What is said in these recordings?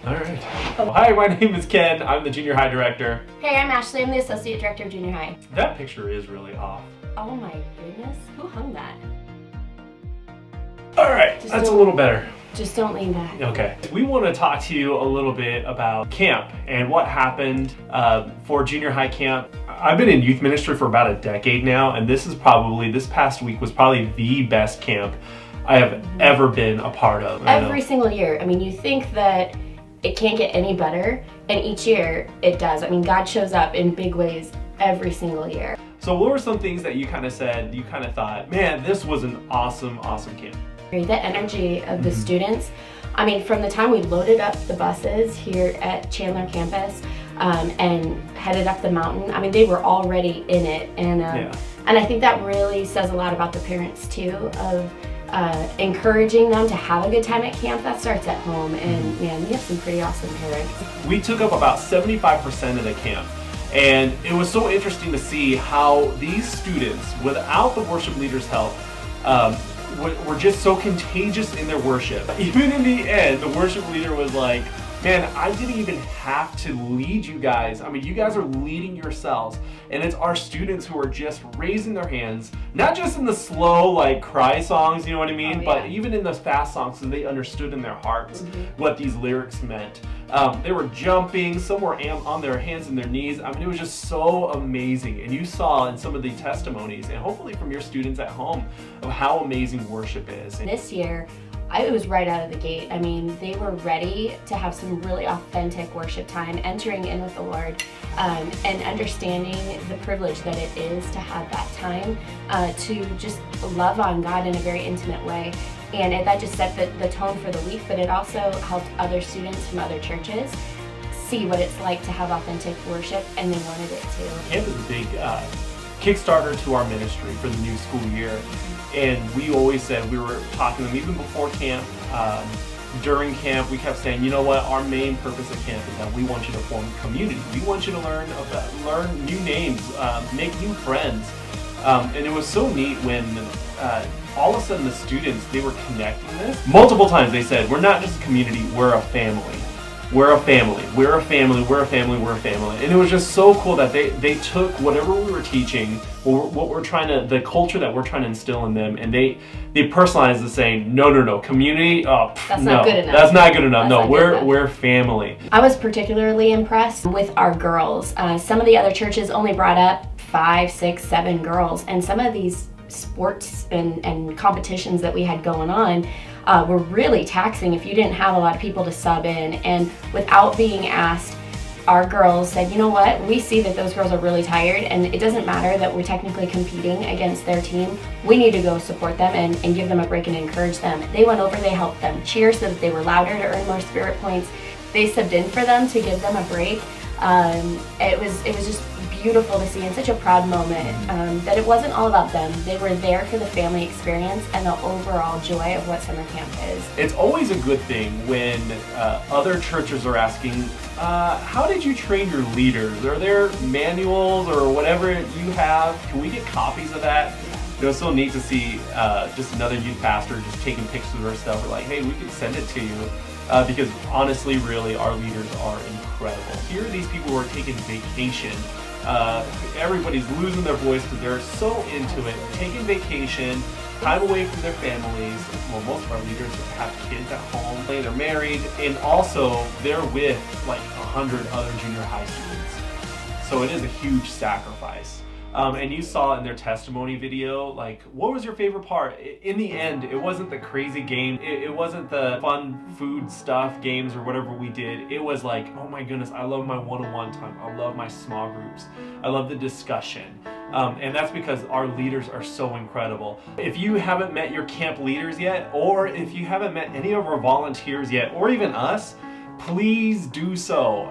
All right. Well, hi, my name is Ken. I'm the junior high director. Hey, I'm Ashley. I'm the associate director of junior high. That picture is really off. Oh my goodness. Who hung that? All right, that's a little better. Just don't lean back. Okay. We want to talk to you a little bit about camp and what happened for junior high camp. I've been in youth ministry for about a decade now, and this past week was probably the best camp I have ever been a part of. Every single year. I mean, you think that it can't get any better, and each year it does. I mean, God shows up in big ways every single year. So what were some things that you kind of said, you kind of thought, man, this was an awesome camp? The energy of the students. I mean, from the time we loaded up the buses here at Chandler campus and headed up the mountain, I mean, they were already in it. And I think that really says a lot about the parents too, of encouraging them to have a good time at camp. That starts at home, and man, we have some pretty awesome parents. We took up about 75% of the camp, and it was so interesting to see how these students, without the worship leader's help, were just so contagious in their worship. Even in the end, the worship leader was like, man, I didn't even have to lead you guys. I mean, you guys are leading yourselves. And it's our students who are just raising their hands, not just in the slow, like, cry songs, you know what I mean? But even in the fast songs, so they understood in their hearts what these lyrics meant. They were jumping, some were on their hands and their knees. I mean, it was just so amazing. And you saw in some of the testimonies, and hopefully from your students at home, of how amazing worship is. This year, it was right out of the gate. I mean, they were ready to have some really authentic worship time, entering in with the Lord, and understanding the privilege that it is to have that time to just love on God in a very intimate way. And that just set the tone for the week, but it also helped other students from other churches see what it's like to have authentic worship, and they wanted it too. Camp is a big Kickstarter to our ministry for the new school year. And we always said, we were talking to them even before camp, during camp, we kept saying, you know what, our main purpose of camp is that we want you to form community. We want you to learn new names, make new friends. And it was so neat when all of a sudden the students, they were connecting this. Multiple times they said, we're not just a community, we're a family. We're a family, we're a family, we're a family, we're a family. And it was just so cool that they took whatever we were teaching, what we're trying to, the culture that we're trying to instill in them, and they personalized it, saying, no, community, that's not good enough. That's not good enough. No, we're family. I was particularly impressed with our girls. Some of the other churches only brought up 5, 6, 7 girls, and some of these sports and competitions that we had going on were really taxing if you didn't have a lot of people to sub in. And without being asked, our girls said, you know what, we see that those girls are really tired, and it doesn't matter that we're technically competing against their team. We need to go support them and give them a break and encourage them. They went over, they helped them cheer so that they were louder to earn more spirit points. They subbed in for them to give them a break. It was just beautiful to see, and such a proud moment that it wasn't all about them. They were there for the family experience and the overall joy of what summer camp is. It's always a good thing when other churches are asking, how did you train your leaders? Are there manuals or whatever you have? Can we get copies of that? It was so neat to see just another youth pastor just taking pictures of our stuff. We're like, hey, we can send it to you. Because honestly, really, our leaders are incredible. Here are these people who are taking vacation. Everybody's losing their voice because they're so into it, taking vacation, time away from their families. Well, most of our leaders have kids at home, they're married, and also they're with like 100 other junior high students. So it is a huge sacrifice. And you saw in their testimony video, like, what was your favorite part? In the end, it wasn't the crazy game. It wasn't the fun food stuff, games, or whatever we did. It was like, oh my goodness, I love my one-on-one time. I love my small groups. I love the discussion. And that's because our leaders are so incredible. If you haven't met your camp leaders yet, or if you haven't met any of our volunteers yet, or even us, please do so.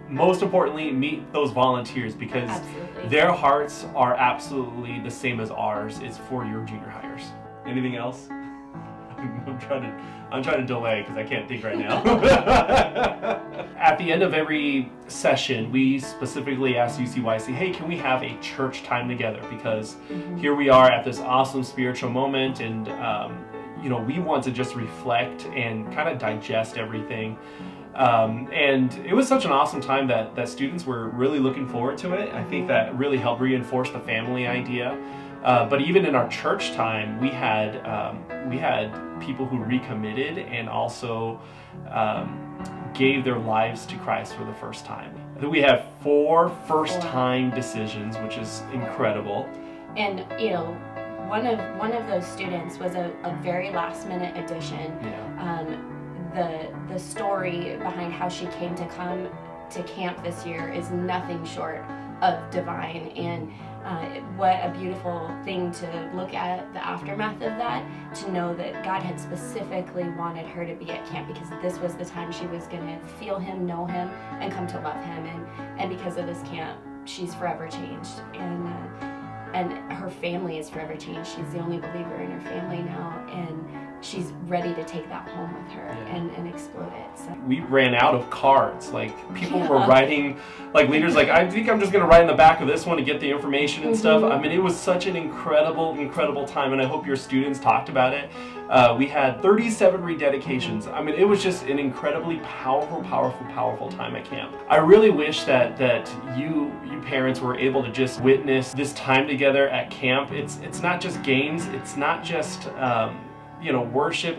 Most importantly, meet those volunteers, because their hearts are absolutely the same as ours. It's for your junior hires. Anything else? I'm trying to delay because I can't think right now. At the end of every session, we specifically ask UCYC, hey, can we have a church time together? Because here we are at this awesome spiritual moment, and we want to just reflect and kind of digest everything. And it was such an awesome time that students were really looking forward to it. I think that really helped reinforce the family idea. But even in our church time, we had people who recommitted and also gave their lives to Christ for the first time. I think we have 4 first-time decisions, which is incredible. And one of those students was a very last-minute addition. Yeah. The story behind how she came to come to camp this year is nothing short of divine, and what a beautiful thing to look at the aftermath of that, to know that God had specifically wanted her to be at camp because this was the time she was going to feel him, know him, and come to love him, and because of this camp she's forever changed, and her family is forever changed. She's the only believer in her family now, and she's ready to take that home with her and explode it. So we ran out of cards. Like, people were writing, like leaders, like, I think I'm just gonna write in the back of this one to get the information and stuff. I mean, it was such an incredible time, and I hope your students talked about it. We had 37 rededications. I mean, it was just an incredibly powerful time at camp. I really wish that you parents were able to just witness this time together at camp. It's not just games. It's not just worship.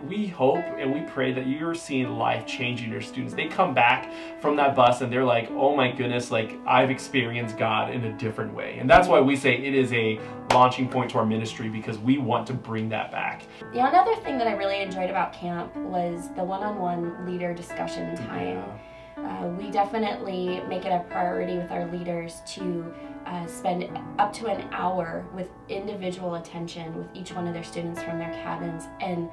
We hope and we pray that you're seeing life changing your students. They come back from that bus and they're like, oh my goodness, like, I've experienced God in a different way. And that's why we say it is a launching point to our ministry, because we want to bring that back. Another thing that I really enjoyed about camp was the one-on-one leader discussion time. We definitely make it a priority with our leaders to spend up to an hour with individual attention with each one of their students from their cabins. And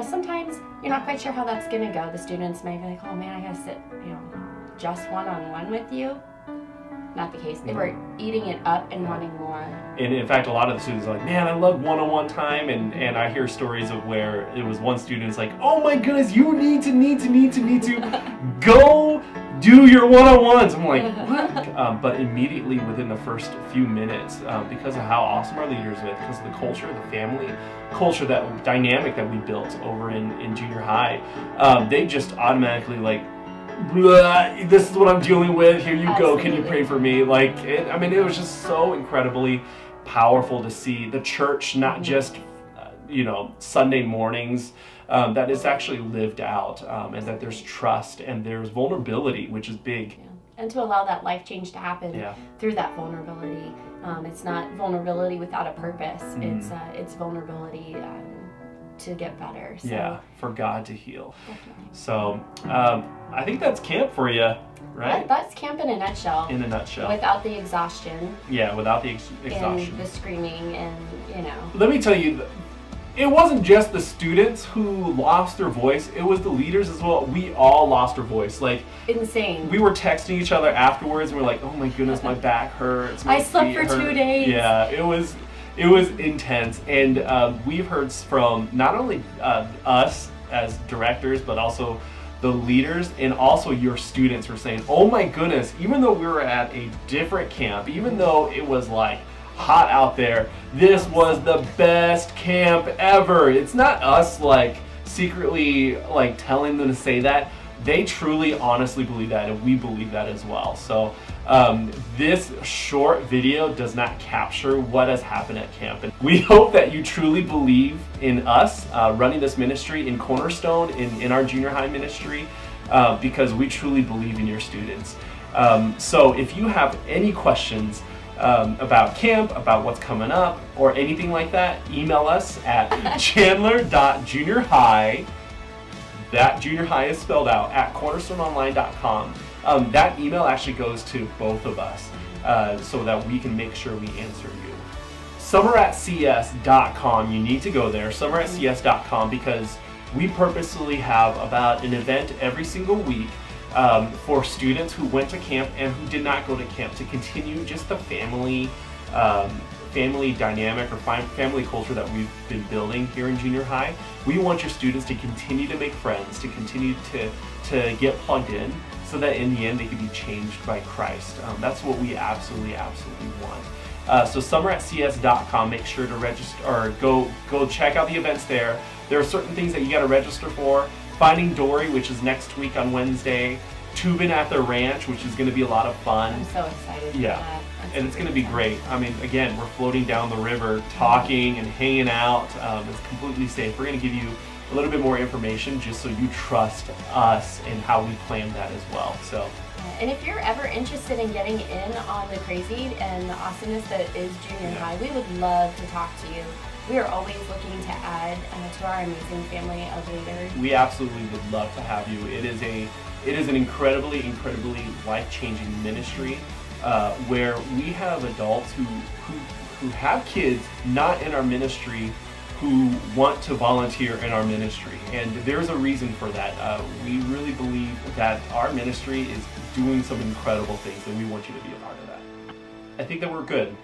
sometimes you're not quite sure how that's gonna go. The students may be like, oh man, I gotta sit just one-on-one with you. Not the case. They were eating it up and wanting more. And in fact, a lot of the students are like, man, I love one-on-one time. And I hear stories of where it was one student's like, oh my goodness, you need to go do your one-on-ones. I'm like, what? But immediately within the first few minutes, because of how awesome our leaders with, because of the culture, the family culture, that dynamic that we built over in junior high, they just automatically like, this is what I'm dealing with, here you go, can you pray for me? Like, it was just so incredibly powerful to see the church not just Sunday mornings, that it's actually lived out, and that there's trust and there's vulnerability, which is big. And to allow that life change to happen through that vulnerability. It's not vulnerability without a purpose. It's vulnerability to get better. So. For God to heal. Definitely. So I think that's camp for you, right? That's camp in a nutshell. In a nutshell. Without the exhaustion. Yeah, without the exhaustion. And the screaming and, Let me tell you, it wasn't just the students who lost their voice, it was the leaders as well. We all lost our voice. Like, insane. We were texting each other afterwards and we're like, oh my goodness, my back hurts. I slept for 2 days. Yeah, it was intense. And we've heard from not only us as directors, but also the leaders and also your students were saying, oh my goodness, even though we were at a different camp, even though it was like hot out there, this was the best camp ever. It's not us like secretly like telling them to say that. They truly honestly believe that, and we believe that as well. So this short video does not capture what has happened at camp. And we hope that you truly believe in us running this ministry in Cornerstone, in our junior high ministry, because we truly believe in your students. So if you have any questions about camp, about what's coming up, or anything like that, email us at chandler.juniorhigh, that junior high is spelled out, at cornerstoneonline.com. That email actually goes to both of us, so that we can make sure we answer you. Summeratcs.com, you need to go there, summeratcs.com, because we purposely have about an event every single week for students who went to camp and who did not go to camp, to continue just the family dynamic or family culture that we've been building here in junior high. We want your students to continue to make friends, to continue to get plugged in, so that in the end they can be changed by Christ. That's what we absolutely want. So summer@cs.com. Make sure to register or go check out the events there. There are certain things that you got to register for. Finding Dory, which is next week on Wednesday. Tubing at the ranch, which is going to be a lot of fun. I'm so excited. Yeah, for that. and it's going to be great. I mean, again, we're floating down the river, talking and hanging out. It's completely safe. We're going to give you a little bit more information just so you trust us and how we planned that as well. So. And if you're ever interested in getting in on the crazy and the awesomeness that is junior high, we would love to talk to you. We are always looking to add to our amazing family of leaders. We absolutely would love to have you. It is an incredibly life-changing ministry where we have adults who have kids not in our ministry who want to volunteer in our ministry, and there's a reason for that. We really believe that our ministry is doing some incredible things, and we want you to be a part of that. I think that we're good.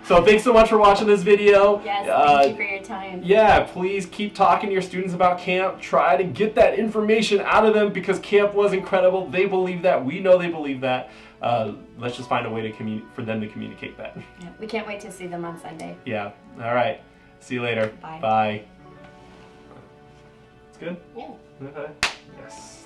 So thanks so much for watching this video. Yes, thank you for your time. Yeah, please keep talking to your students about camp. Try to get that information out of them because camp was incredible. They believe that. We know they believe that. Let's just find a way to for them to communicate that. Yeah, we can't wait to see them on Sunday. Yeah. All right. See you later. Bye. Bye. It's good? Yeah. Okay. Yes.